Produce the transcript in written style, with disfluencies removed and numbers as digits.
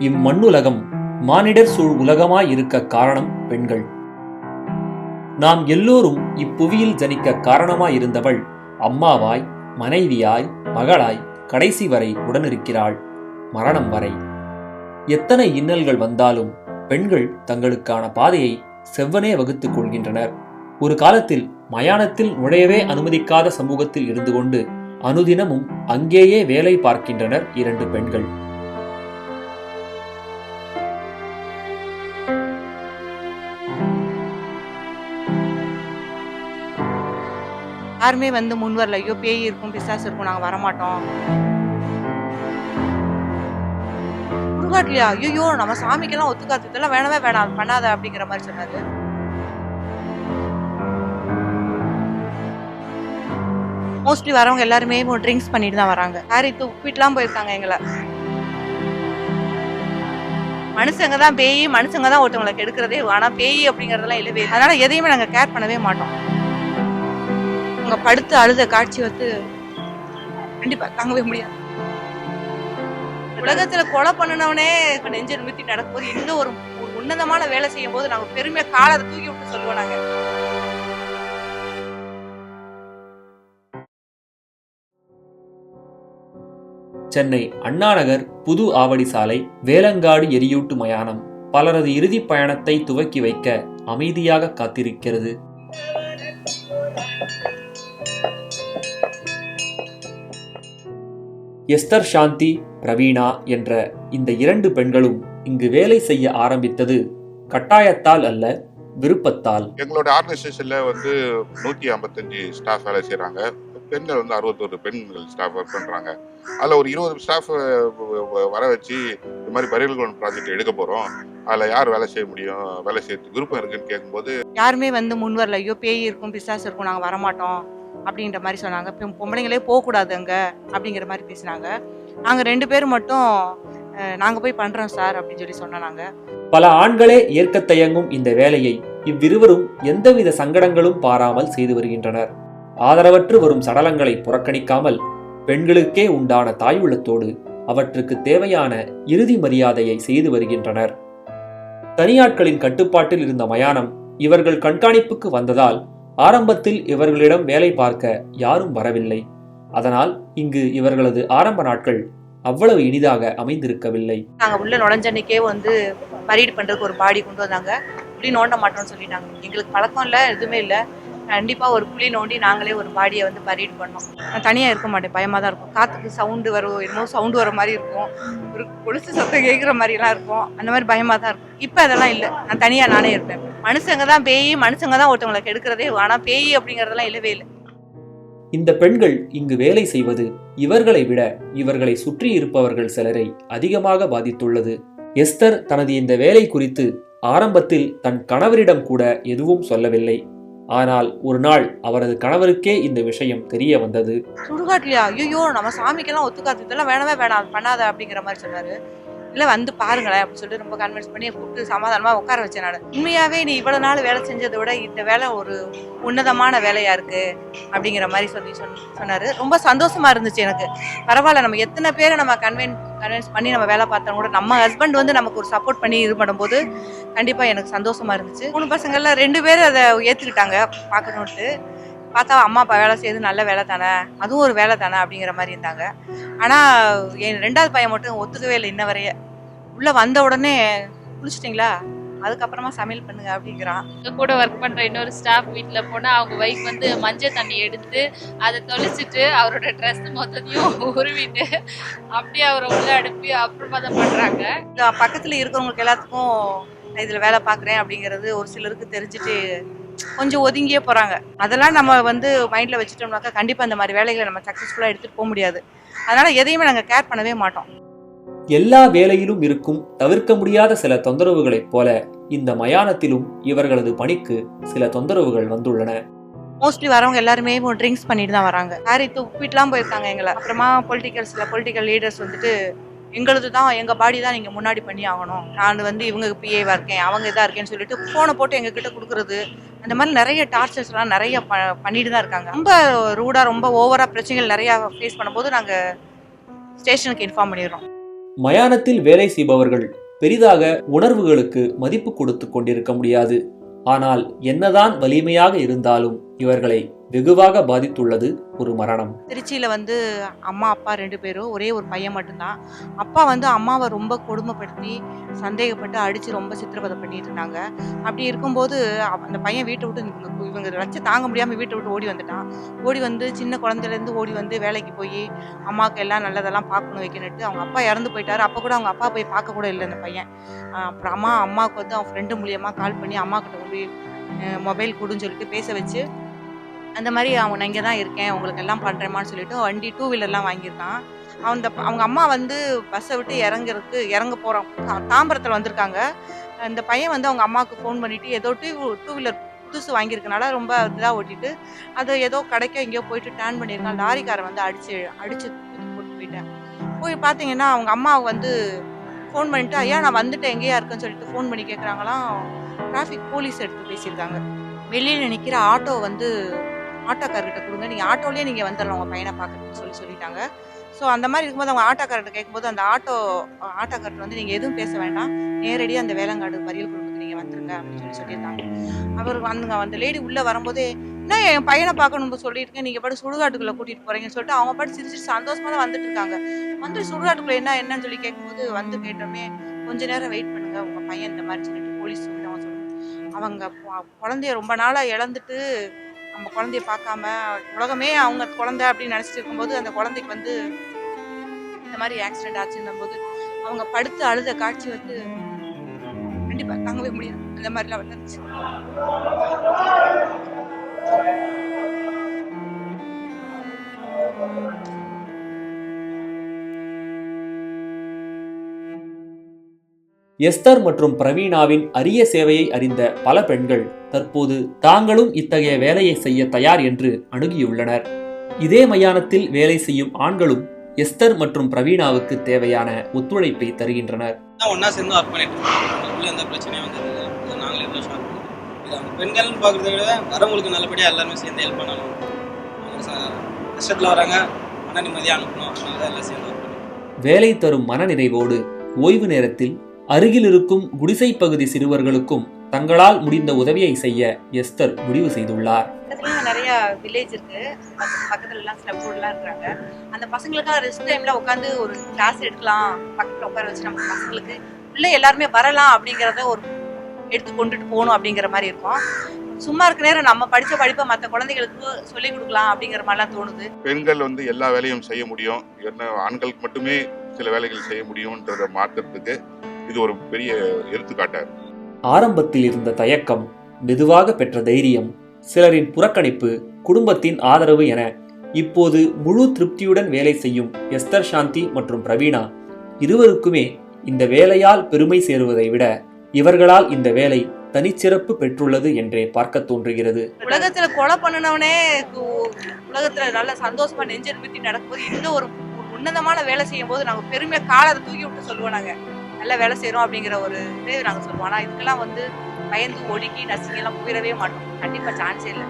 இம்மண்ணுலகம் மானிடர் சூழ் உலகமாயிருக்க காரணம் பெண்கள். நாம் எல்லோரும் இப்புவியில் ஜனிக்க காரணமாயிருந்தவள் அம்மாவாய், மனைவியாய், மகளாய், கடைசி வரை உடனிருக்கிறாள், மரணம் வரை. எத்தனை இன்னல்கள் வந்தாலும் பெண்கள் தங்களுக்கான பாதையை செவ்வனே வகுத்துக் கொள்கின்றனர். ஒரு காலத்தில் மயானத்தில் நுழையவே அனுமதிக்காத சமூகத்தில் இருந்து கொண்டு அனுதினமும் அங்கேயே வேலை பார்க்கின்றனர் இரண்டு பெண்கள். யாருமே முன் வரல. ஐயோ பேய் இருக்கும், பிசாசு இருக்கும், நாங்க வரமாட்டோம். சுடுகாட்லையா? ஐயோ நம்ம சாமிக்கெல்லாம் ஒத்துக்காது, இதெல்லாம் வேணவே வேணாம், பண்ணாத அப்படிங்கிற மாதிரி சொன்னாரு. மோஸ்ட்லி வரவங்க எல்லாருமே ட்ரிங்க்ஸ் பண்ணிட்டு தான் வராங்க. யாரு தூக்கிட்டுலாம் போயிருக்காங்க எங்களை. மனுஷங்க தான் பேய், மனுஷங்க தான் ஒருத்தவங்களை கெடுக்கிறதே. ஆனா பேய் அப்படிங்கறதெல்லாம் இல்லவே. அதனால எதையுமே நாங்க கேர் பண்ணவே மாட்டோம். அவங்க படுத்து அழுத காட்சி கண்டிப்பா தாங்கவே முடியாது. உலகத்துல கொலை பண்ணினவனே நெஞ்ச நிமித்தி நடக்கும்போது இன்னும் ஒரு உன்னதமான வேலை செய்யும் போது நாங்க பெருமையா காலத்தை தூக்கி விட்டு சொல்லுவோம். நாங்க சென்னை அண்ணாநகர் புது ஆவடி சாலை வேலங்காடு எரியூட்டு மயானம் பலரது இறுதி பயணத்தை துவக்கி வைக்க அமைதியாக காத்திருக்கிறது. எஸ்தர் சாந்தி, பிரவீணா என்ற இந்த இரண்டு பெண்களும் இங்கு வேலை செய்ய ஆரம்பித்தது கட்டாயத்தால் அல்ல, விருப்பத்தால். எங்களோட ஆர்கனைசேஷன்ல 155 ஸ்டாஃப் வேலை செய்யறாங்க. பெண்கள் 61 பெண்கள் ஸ்டாஃப் ஒர்க் பண்றாங்க. அதுல ஒரு 20 ஸ்டாஃப் வர வச்சு இந்த மாதிரி பரியல் ப்ராஜெக்ட் எடுக்க போறோம், அதுல யார் வேலை செய்ய முடியும், வேலை செய்யறதுக்கு விருப்பம் இருக்குன்னு கேட்கும்போது யாருமே முன் வரல. ஐயோ பேய் இருக்கும், பிசாசு இருக்கும், நாங்க வரமாட்டோம் அப்படின்ற மாதிரி சொன்னாங்க. பொம்பளைங்களே போகக்கூடாது அங்க அப்படிங்கிற மாதிரி பேசினாங்க. நாங்க 2 பேரும் மட்டும் நாங்க போய் பண்றோம் சார் அப்படின்னு சொல்லி சொன்னாங்க. பல ஆண்களே ஏற்க தயங்கும் இந்த வேலையை இவ்விருவரும் எந்தவித சங்கடங்களும் பாராமல் செய்து வருகின்றனர். ஆதரவற்று வரும் சடலங்களை புறக்கணிக்காமல் பெண்களுக்கே உண்டான தாய் உள்ளத்தோடு அவற்றுக்கு தேவையான இறுதி மரியாதையை செய்து வருகின்றனர். தனியாட்களின் கட்டுப்பாட்டில் இருந்த மயானம் இவர்கள் கண்காணிப்புக்கு வந்ததால் ஆரம்பத்தில் இவர்களிடம் வேலை பார்க்க யாரும் வரவில்லை. அதனால் இங்கு இவர்களது ஆரம்ப நாட்கள் அவ்வளவு இனிதாக அமைந்திருக்கவில்லை. நாங்க உள்ள நுழைஞ்சன்னைக்கே பரீடு பண்றதுக்கு ஒரு பாடி கொண்டு வந்தாங்க. இப்படி நோண்ட மாட்டோம்னு சொல்லிட்டாங்க. எங்களுக்கு பழக்கம் இல்லை, எதுவுமே இல்லை. கண்டிப்பா ஒரு குழி நோண்டி நாங்களே ஒரு பாடியை பரீடு பண்ணோம். நான் தனியா இருக்க மாட்டேன், பயமா தான் இருக்கும். காத்துக்கு சவுண்டு வரும், என்னமோ சவுண்டு வர மாதிரி இருக்கும், ஒரு கொலுசு சத்தம் கேட்குற மாதிரி எல்லாம் இருக்கும். அந்த மாதிரி பயமா தான் இருக்கும். இப்ப அதெல்லாம் இல்லை, நான் தனியா நானே இருப்பேன். மனுஷங்க தான் பேய், மனுஷங்க தான் ஒருத்தவங்களை கெடுக்கிறதே. ஆனா பேய் அப்படிங்கறதெல்லாம் இல்லவே இல்லை. இந்த பெண்கள் இங்கு வேலை செய்வது இவர்களை விட இவர்களை சுற்றி இருப்பவர்கள் சிலரை அதிகமாக பாதித்துள்ளது. எஸ்தர் தனது இந்த வேலை குறித்து ஆரம்பத்தில் தன் கணவரிடம் கூட எதுவும் சொல்லவில்லை. ஆனால் ஒரு நாள் அவரது கணவருக்கே இந்த விஷயம் தெரிய வந்தது. சுடுகாட்லையா? ஐயோ நம்ம சாமிக்கெல்லாம் ஒத்துக்காது, இதெல்லாம் வேணவே வேணாம், பண்ணாத அப்படிங்கிற மாதிரி சொன்னாரு. இல்லை பாருங்களேன் அப்படின்னு சொல்லிட்டு ரொம்ப கன்வின்ஸ் பண்ணி கூப்பிட்டு சமாதானமா உட்கார வச்சேன். நான் உண்மையாவே நீ இவ்வளவு நாள் வேலை செஞ்சதை விட இந்த வேலை ஒரு உன்னதமான வேலையா இருக்கு அப்படிங்கிற மாதிரி சொன்னாரு. ரொம்ப சந்தோஷமா இருந்துச்சு எனக்கு. பரவாயில்ல, நம்ம எத்தனை பேரை நம்ம கன்வின்ஸ் பண்ணி நம்ம வேலை பார்த்தோம் கூட நம்ம ஹஸ்பண்ட் நமக்கு ஒரு சப்போர்ட் பண்ணி இது பண்ணும்போது கண்டிப்பா எனக்கு சந்தோஷமா இருந்துச்சு. 3 பசங்கள்ல 2 பேர் அதை ஏத்துக்கிட்டாங்க. பார்க்கணுன்ட்டு பார்த்தா அம்மா அப்பா வேலை செய்யுது, நல்ல வேலை தானே, அதுவும் ஒரு வேலை தானே அப்படிங்கிற மாதிரி இருந்தாங்க. ஆனா என் 2வது பையன் மட்டும் ஒத்துக்கவே இல்லை. இன்ன வரைய உள்ள வந்த உடனே குளிச்சிட்டிங்களா, அதுக்கப்புறமா சமையல் பண்ணுங்க அப்படிங்கிறான். கூட ஒர்க் பண்ற இன்னொரு ஸ்டாஃப் வீட்டுல போனா அவங்க வைஃப் மஞ்சள் தண்ணி எடுத்து அதை தொலைச்சிட்டு அவரோட ட்ரெஸ் மொத்தத்தையும் உருவிட்டு அப்படியே அவரை உள்ள அனுப்பி அப்புறமா தான் பண்றாங்க. பக்கத்துல இருக்கிறவங்களுக்கு எல்லாத்துக்கும் இதுல வேலை பாக்குறேன் அப்படிங்கிறது ஒரு சிலருக்கு தெரிஞ்சுட்டு கொஞ்சம் ஒதுங்கியே போறாங்க. அதெல்லாம் நம்ம மைண்ட்ல வச்சுட்டோம்னாக்கா கண்டிப்பா இந்த மாதிரி வேலைகளை நம்ம சக்சஸ்ஃபுல்லா எடுத்துட்டு போக முடியாது. அதனால எதையுமே நாங்க கேர் பண்ணவே மாட்டோம். எல்லா வேலையிலும் இருக்கும் தவிர்க்க முடியாத சில தொந்தரவுகளைப் போல இந்த மயானத்திலும் இவர்களது பணிக்கு சில தொந்தரவுகள் வந்துள்ளன. மோஸ்ட்லி வரவங்க எல்லாருமே ட்ரிங்க்ஸ் பண்ணிட்டு தான் வராங்க. யாரு தூக்கிட்டுலாம் போயிருக்காங்க எங்களை. அப்புறமா பொலிட்டிக்கல் லீடர்ஸ் எங்களது தான், எங்க பாடி தான் நீங்க முன்னாடி பண்ணி ஆகணும், நான் இவங்க பிஏவா இருக்கேன், அவங்க இதா இருக்கேன்னு சொல்லிட்டு போனை போட்டு எங்க கிட்ட கொடுக்கறது, அந்த மாதிரி நிறைய டார்ச்சர்ஸ் எல்லாம் நிறைய பண்ணிட்டு தான் இருக்காங்க. ரொம்ப ரூடா, ரொம்ப ஓவரா பிரச்சனைகள் நிறைய ஃபேஸ் பண்ணும்போது நாங்க ஸ்டேஷனுக்கு இன்ஃபார்ம் பண்ணிடுறோம். மயானத்தில் வேலை செய்பவர்கள் பெரிதாக உணர்வுகளுக்கு மதிப்பு கொடுத்து கொண்டிருக்க முடியாது. ஆனால் என்னதான் வலிமையாக இருந்தாலும் இவர்களை வெகுவாக பாதித்துள்ளது ஒரு மரணம். திருச்சியில வந்து அம்மா அப்பா 2 பேரும், ஒரே ஒரு பையன் மட்டும்தான். அப்பா வந்து அம்மாவை ரொம்ப கொடுமைப்படுத்தி சந்தேகப்பட்டு அடிச்சு ரொம்ப சித்திரவதை பண்ணிட்டு இருந்தாங்க. அப்படி இருக்கும்போது அந்த பையன் வீட்டை விட்டு இவங்க வச்சு தாங்க முடியாம வீட்டை விட்டு ஓடி வந்துட்டான். ஓடி வந்து சின்ன குழந்தையிலேருந்து ஓடி வந்து வேலைக்கு போய் அம்மாவுக்கு எல்லாம் நல்லதெல்லாம் பார்க்கணும் வைக்கணுட்டு அவங்க அப்பா இறந்து போயிட்டாரு. அப்போ கூட அவங்க அப்பா போய் பார்க்க கூட இல்லை அந்த பையன். அப்புறம் அம்மாவுக்கு வந்து அவன் ஃப்ரெண்டு மூலியமா கால் பண்ணி அம்மா கிட்ட போய் மொபைல் கொடுன்னு சொல்லிட்டு பேச வச்சு, அந்த மாதிரி அவன் இங்கே தான் இருக்கேன் உங்களுக்கு எல்லாம் பண்ணுறேம்மான்னு சொல்லிட்டு வண்டி 2 வீலர்லாம் வாங்கியிருக்கான். அவங்க அம்மா வந்து பஸ்ஸை விட்டு இறங்க போகிறான். தாம்பரத்தில் வந்திருக்காங்க. அந்த பையன் வந்து அவங்க அம்மாவுக்கு ஃபோன் பண்ணிவிட்டு ஏதோ 2 வீலர் புதுசு வாங்கியிருக்கனால ரொம்ப இதாக ஓட்டிட்டு அது ஏதோ கடைக்கோ எங்கேயோ போயிட்டு டேர்ன் பண்ணியிருக்கான். லாரிக்காரன் வந்து அடிச்சு போட்டு போயிட்டேன். போய் பார்த்தீங்கன்னா அவங்க அம்மா வந்து ஃபோன் பண்ணிட்டு ஐயா நான் வந்துட்டேன் எங்கேயா இருக்குன்னு சொல்லிட்டு ஃபோன் பண்ணி கேட்குறாங்களாம். டிராஃபிக் போலீஸ் எடுத்து பேசியிருக்காங்க. வெளியில் நிற்கிற ஆட்டோ வந்து ஆட்டோக்காரர்கிட்ட கொடுங்க, நீங்கள் ஆட்டோலேயே நீங்கள் வந்துடலாம் உங்கள் பையனை பார்க்கறதுன்னு சொல்லிட்டாங்க. ஸோ அந்த மாதிரி இருக்கும்போது அவங்க ஆட்டோக்காரர்கிட்ட கேட்கும்போது அந்த ஆட்டோக்காரர் வந்து நீங்கள் எதுவும் பேச வேண்டாம், நேரடியாக அந்த வேலங்காடு பரியல் குடும்பத்துக்கு நீங்கள் வந்துருங்க அப்படின்னு சொல்லியிருந்தாங்க. அவர் அந்த லேடி உள்ளே வரும்போதே என்ன என் பையனை பார்க்கணும்னு சொல்லியிருக்கேன், நீங்கள் பாட்டு சுடுகாட்டுக்குள்ளே கூட்டிகிட்டு போகிறீங்கன்னு சொல்லிட்டு அவங்க பாட்டு சிரிச்சிட்டு சந்தோஷமாக தான் வந்துட்டு இருக்காங்க. வந்து சுடுகாட்டுக்குள்ளே என்னன்னு சொல்லி கேட்கும்போது வந்து கேட்டோமே கொஞ்ச நேரம் வெயிட் பண்ணுங்க உங்கள் பையன் இந்த மாதிரி சொல்லிட்டு போலீஸ் சொல்லிட்டு அவங்க அவங்க குழந்தைய ரொம்ப நாளாக இழந்துட்டு நம்ம குழந்தைய பார்க்காம உலகமே அவங்க குழந்தை அப்படின்னு நினச்சிட்டு இருக்கும்போது அந்த குழந்தைக்கு வந்து இந்த மாதிரி ஆக்சிடென்ட் ஆச்சுன்னும் போது அவங்க படுத்து அழுத காட்சி வந்து கண்டிப்பாக தாங்கவே முடியாது. அந்த மாதிரிலாம் வந்துருச்சு. எஸ்தர் மற்றும் பிரவீணாவின் அரிய சேவையை அறிந்த பல பெண்கள் தற்போது தாங்களும் இத்தகைய வேலையை செய்ய தயார் என்று அணுகியுள்ளனர். இதே மயானத்தில் வேலை செய்யும் ஆண்களும் எஸ்தர் மற்றும் பிரவீணாவுக்கு தேவையான ஒத்துழைப்பை தருகின்றனர். ஒன்னா சேர்ந்து ஒர்க் பண்ணிட்டு இருக்கோம். எந்த பிரச்சனையும் வந்தது இல்லை. நாங்களே எவ்வளோ ஷாப் பெண்கள்னு பார்க்குறத விட வரவங்களுக்கு நல்லபடியாக எல்லாருமே சேர்ந்து ஹெல்ப் பண்ணணும். கஷ்டத்தில் வராங்க, மன நிம்மதியாக அனுப்பணும். அதனால எல்லாம் சேர்ந்து ஒர்க் பண்ணுவோம். வேலை தரும் மனநிறைவோடு ஓய்வு நேரத்தில் அருகில் இருக்கும் குடிசை பகுதி சிறுவர்களுக்கும் தங்களால் முடிந்த உதவியை செய்ய எஸ்தர் முடிவு செய்துள்ளார். நிறைய வில்லேஜ் இருக்கு, பக்கத்துல எல்லாம் ஸ்லம்லாம் இருக்காங்க. அந்த பசங்களுக்காக ரெஸ்ட் டைம்ல உட்காந்து ஒரு கிளாஸ் எடுக்கலாம், பக்கத்துல உட்கார வச்சு நம்ம பசங்களுக்கு உள்ள எல்லாருமே வரலாம் அப்படிங்கறத ஒரு எடுத்து கொண்டுட்டு போகணும் அப்படிங்கிற மாதிரி இருக்கும். சும்மா இருக்க நேரம் நம்ம படிச்ச படிப்பை மற்ற குழந்தைகளுக்கு சொல்லிக் கொடுக்கலாம் அப்படிங்கிற மாதிரிலாம் தோணுது. பெண்கள் வந்து எல்லா வேலையும் செய்ய முடியும், என்ன ஆண்களுக்கு மட்டுமே சில வேலைகள் செய்ய முடியும்ன்றத மாற்றத்துக்கு இது ஒரு பெரிய எடுத்துக்காட்டார். ஆரம்பத்தில் இருந்த தயக்கம், மெதுவாக பெற்ற தைரியம், சிலரின் புறக்கணிப்பு, குடும்பத்தின் ஆதரவு என இப்போது முழு திருப்தியுடன் வேலை செய்யும் எஸ்தர் சாந்தி மற்றும் பிரவீணா இருவருக்குமே இந்த வேலையால் பெருமை சேருவதை விட இவர்களால் இந்த வேலை தனிச்சிறப்பு பெற்றுள்ளது என்றே பார்க்க தோன்றுகிறது. உலகத்துல கொலை பண்ணனவனே உலகத்துல நல்ல சந்தோஷமா நெஞ்சு நிமித்தி நடக்கும்போது இந்த ஒரு உன்னதமான வேலை செய்யும் போது நாங்க பெருமையா காலத்தை தூக்கி விட்டு சொல்லுவோம், நாங்க நல்ல வேலை செய்யறோம் அப்படிங்கிற ஒரு இதே நாங்க சொல்லுவோம். ஆனா இதுக்கெல்லாம் வந்து பயந்து ஒடுக்கி நசுங்கெல்லாம் போயிடவே மாட்டோம். கண்டிப்பா சான்ஸே இல்லை.